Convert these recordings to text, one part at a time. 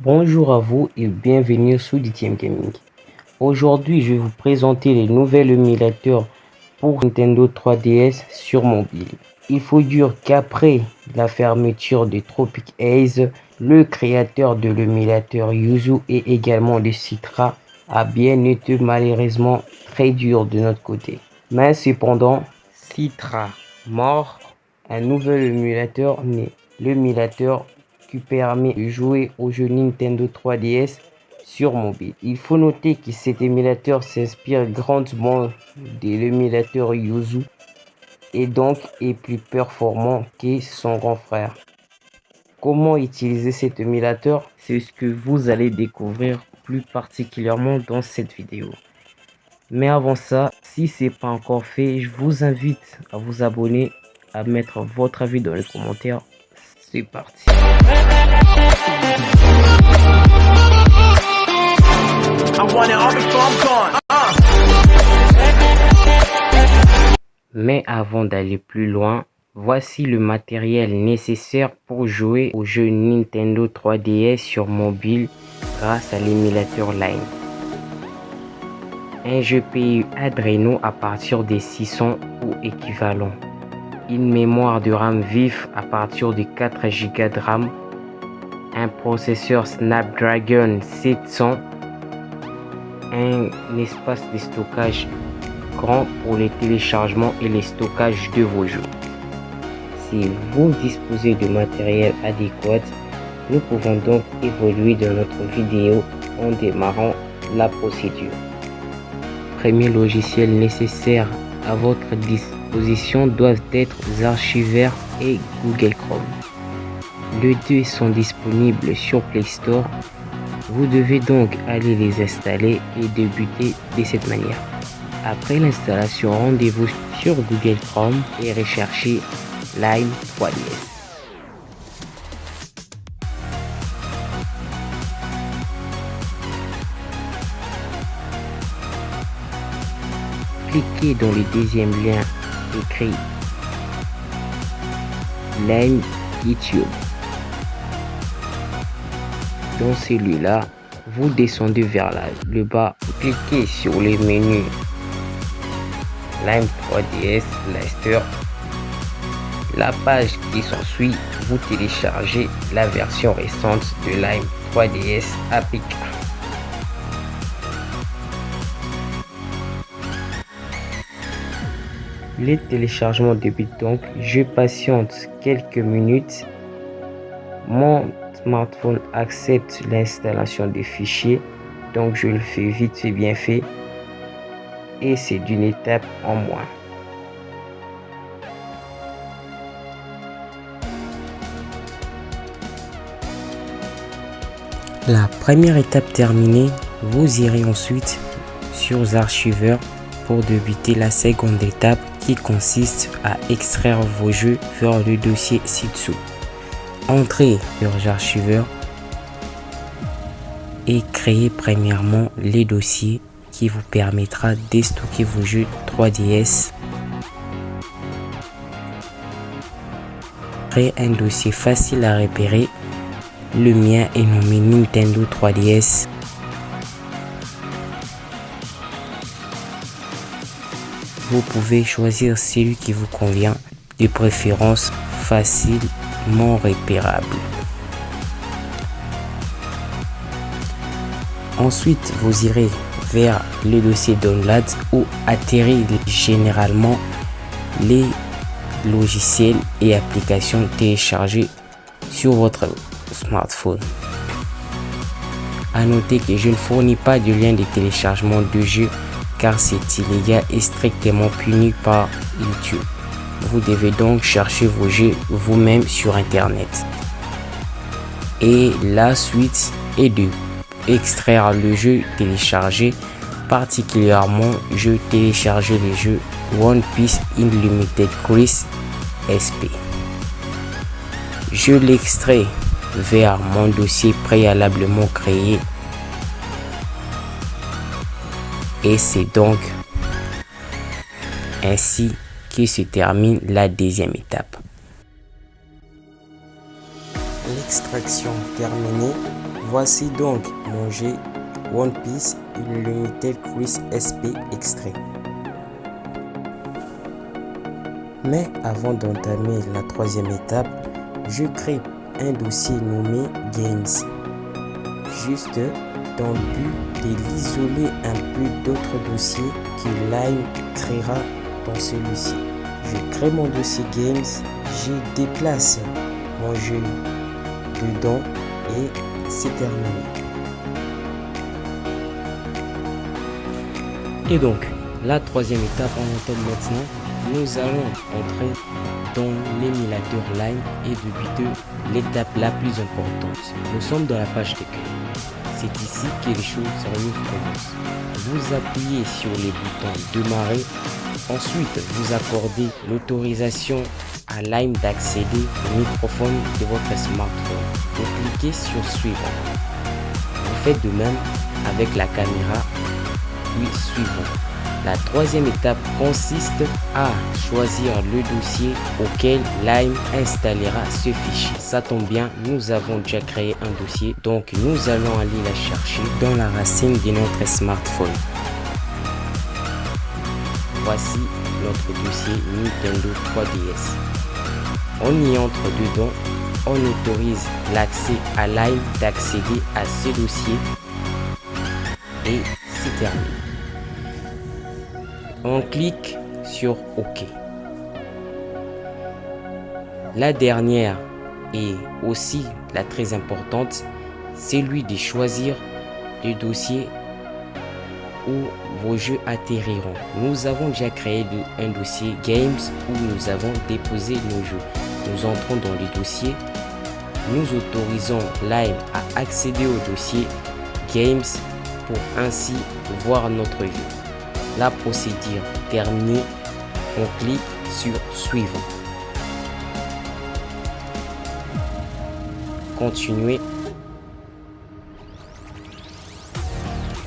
Bonjour à vous et bienvenue sur DTM Gaming. Aujourd'hui, je vais vous présenter les nouveaux émulateurs pour Nintendo 3DS sur mobile. Il faut dire qu'après la fermeture de Tropic Ace, le créateur de l'émulateur Yuzu et également de Citra a bien été malheureusement très dur de notre côté. Mais cependant, Citra mort, un nouvel émulateur né. L'émulateur qui permet de jouer aux jeux Nintendo 3DS sur mobile. Il faut noter que cet émulateur s'inspire grandement de l'émulateur Yuzu et donc est plus performant que son grand frère. Comment utiliser cet émulateur? C'est ce que vous allez découvrir plus particulièrement dans cette vidéo. Mais avant ça, si ce n'est pas encore fait, je vous invite à vous abonner, à mettre votre avis dans les commentaires. C'est parti. Mais avant d'aller plus loin, voici le matériel nécessaire pour jouer au jeu Nintendo 3DS sur mobile grâce à l'émulateur Lime. Un GPU Adreno à partir des 600 ou équivalent. Une mémoire de RAM vif à partir de 4 Go de RAM. Un processeur Snapdragon 700. Un espace de stockage grand pour les téléchargements et les stockages de vos jeux. Si vous disposez de matériel adéquat, nous pouvons donc évoluer dans notre vidéo en démarrant la procédure. Premier logiciel nécessaire à votre disposition doivent être Archivers et Google Chrome. Les deux sont disponibles sur Play Store. Vous devez donc aller les installer et débuter de cette manière. Après l'installation, rendez-vous sur Google Chrome et recherchez Lime 3DS. Cliquez dans le deuxième lien écrit Lime YouTube. Dans celui-là, vous descendez vers le bas, cliquez sur le menu Lime 3DS Laster. La page qui s'ensuit, vous téléchargez la version récente de Lime 3DS APK. Le téléchargement débute donc. Je patiente quelques minutes. Mon smartphone accepte l'installation des fichiers, donc je le fais vite fait bien fait. Et c'est d'une étape en moins. La première étape terminée, vous irez ensuite sur Archivers pour débuter la seconde étape qui consiste à extraire vos jeux vers le dossier ci-dessous. Entrez sur Archivers et créez premièrement les dossiers qui vous permettra de stocker vos jeux 3DS. Créez un dossier facile à repérer. Le mien est nommé Nintendo 3DS. Vous pouvez choisir celui qui vous convient, de préférence facilement repérable. Ensuite, vous irez vers le dossier Download où atterrit généralement les logiciels et applications téléchargés sur votre smartphone. À noter que je ne fournis pas de lien de téléchargement de jeux car c'est illégal et strictement puni par YouTube. Vous devez donc chercher vos jeux vous-même sur internet. Et la suite est de extraire le jeu téléchargé. Particulièrement, je téléchargeais les jeux One Piece Unlimited Chris SP. Je l'extrais vers mon dossier préalablement créé. Et c'est donc ainsi que se termine la deuxième étape. L'extraction terminée, Voici donc mon G One Piece Unlimited Cruise SP extrait. Mais avant d'entamer la troisième étape, je crée un dossier nommé Games, juste dans le but de l'isoler un peu d'autres dossiers que Lime créera dans celui-ci. Je crée mon dossier Games, je déplace mon jeu dedans et c'est terminé. Et donc, la troisième étape, on entame maintenant. Nous allons entrer dans l'émulateur Lime et débuter l'étape la plus importante. Nous sommes dans la page d'accueil. C'est ici que les choses sérieuses commencent. Vous appuyez sur les boutons démarrer. Ensuite, vous accordez l'autorisation à Lime d'accéder au microphone de votre smartphone. Vous cliquez sur suivant. Vous faites de même avec la caméra, puis suivant. La troisième étape consiste à choisir le dossier auquel Lime installera ce fichier. Ça tombe bien, nous avons déjà créé un dossier, donc nous allons aller la chercher dans la racine de notre smartphone. Voici notre dossier Nintendo 3DS. On y entre dedans, on autorise l'accès à Lime d'accéder à ce dossier et c'est terminé. On clique sur OK. La dernière et aussi la très importante, c'est celui de choisir le dossier où vos jeux atterriront. Nous avons déjà créé un dossier Games où nous avons déposé nos jeux. Nous entrons dans le dossier. Nous autorisons Lime à accéder au dossier Games pour ainsi voir notre jeu. La procédure terminée, on clique sur suivant. Continuer.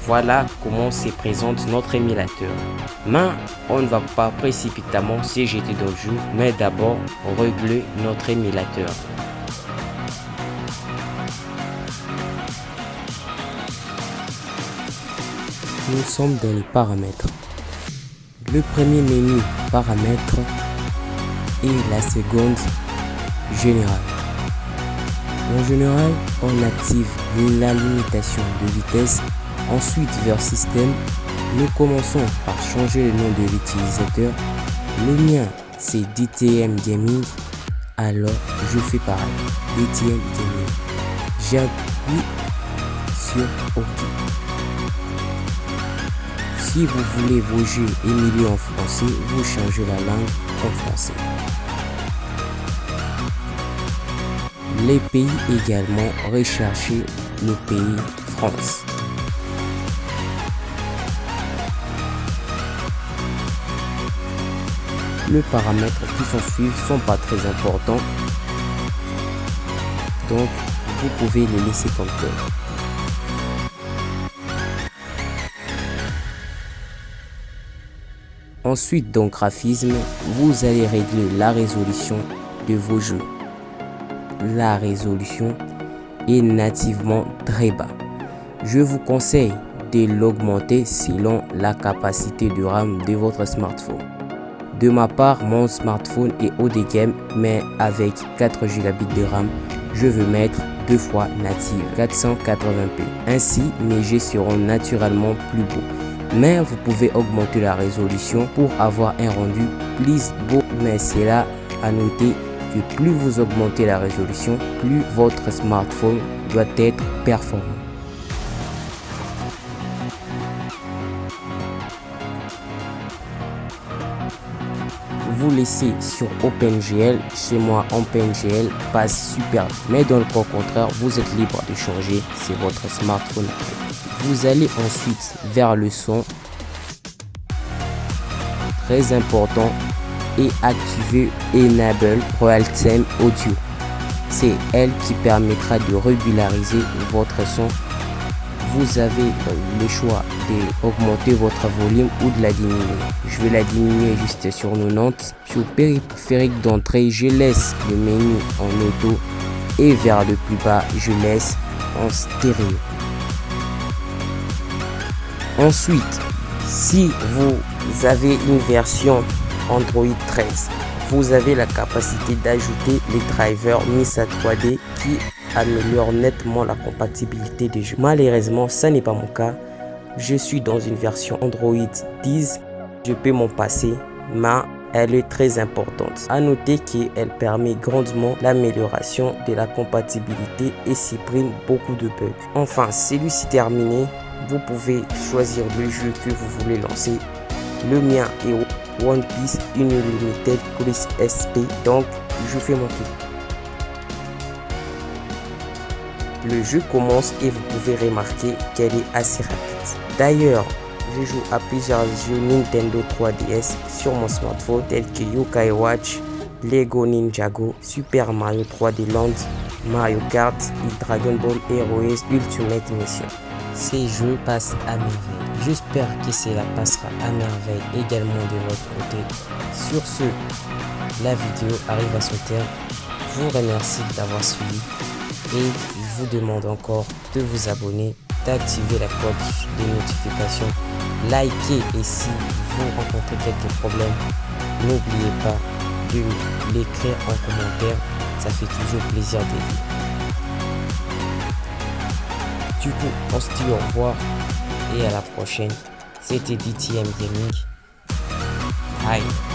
Voilà comment se présente notre émulateur. Mais on ne va pas précipitamment se jeter dans le jeu, mais d'abord régler notre émulateur. Nous sommes dans les paramètres. Le premier menu paramètres et la seconde générale. En général, on active la limitation de vitesse. Ensuite, vers système, nous commençons par changer le nom de l'utilisateur. Le mien, c'est DTM Gaming. Alors, je fais pareil. DTM Gaming. J'appuie sur OK. Si vous voulez vos jeux émulés en français, vous changez la langue en français. Les pays également, recherchez le pays France. Les paramètres qui s'en suivent sont pas très importants, donc vous pouvez les laisser comme tel. Ensuite, dans graphisme, vous allez régler la résolution de vos jeux. La résolution est nativement très bas. Je vous conseille de l'augmenter selon la capacité de RAM de votre smartphone. De ma part, mon smartphone est haut de gamme, mais avec 4 Go de RAM, je veux mettre 2 fois native 480p. Ainsi, mes jeux seront naturellement plus beaux. Mais vous pouvez augmenter la résolution pour avoir un rendu plus beau. Mais c'est là à noter que plus vous augmentez la résolution, plus votre smartphone doit être performant. Vous laissez sur OpenGL. Chez moi, OpenGL passe super. Mais dans le cas contraire, vous êtes libre de changer. C'est votre smartphone. Vous allez ensuite vers le son. Très important. Et activer Enable Real-Time Audio. C'est elle qui permettra de régulariser votre son. Vous avez le choix d'augmenter votre volume ou de la diminuer. Je vais la diminuer juste sur 90. Sur périphérique d'entrée, je laisse le menu en auto et vers le plus bas, je laisse en stéréo. Ensuite, si vous avez une version Android 13, vous avez la capacité d'ajouter les drivers Misa 3D qui améliorent nettement la compatibilité des jeux. Malheureusement, ça n'est pas mon cas. Je suis dans une version Android 10. Je peux m'en passer, mais elle est très importante. À noter qu'elle permet grandement l'amélioration de la compatibilité et supprime beaucoup de bugs. Enfin, celui-ci terminé, vous pouvez choisir le jeu que vous voulez lancer. Le mien est One Piece Unlimited Police SP, donc je fais mon clic. Le jeu commence et vous pouvez remarquer qu'elle est assez rapide. D'ailleurs, je joue à plusieurs jeux Nintendo 3DS sur mon smartphone tels que Yokai Watch, Lego Ninjago, Super Mario 3D Land, Mario Kart et Dragon Ball Heroes Ultimate Mission. Ces jeux passent à merveille. J'espère que cela passera à merveille également de votre côté. Sur ce, la vidéo arrive à son terme. Je vous remercie d'avoir suivi et je vous demande encore de vous abonner, d'activer la cloche des notifications, liker et si vous rencontrez quelques problèmes, n'oubliez pas de l'écrire en commentaire, ça fait toujours plaisir de lire. Du coup, on se dit au revoir et à la prochaine. C'était DTM Gaming. Bye.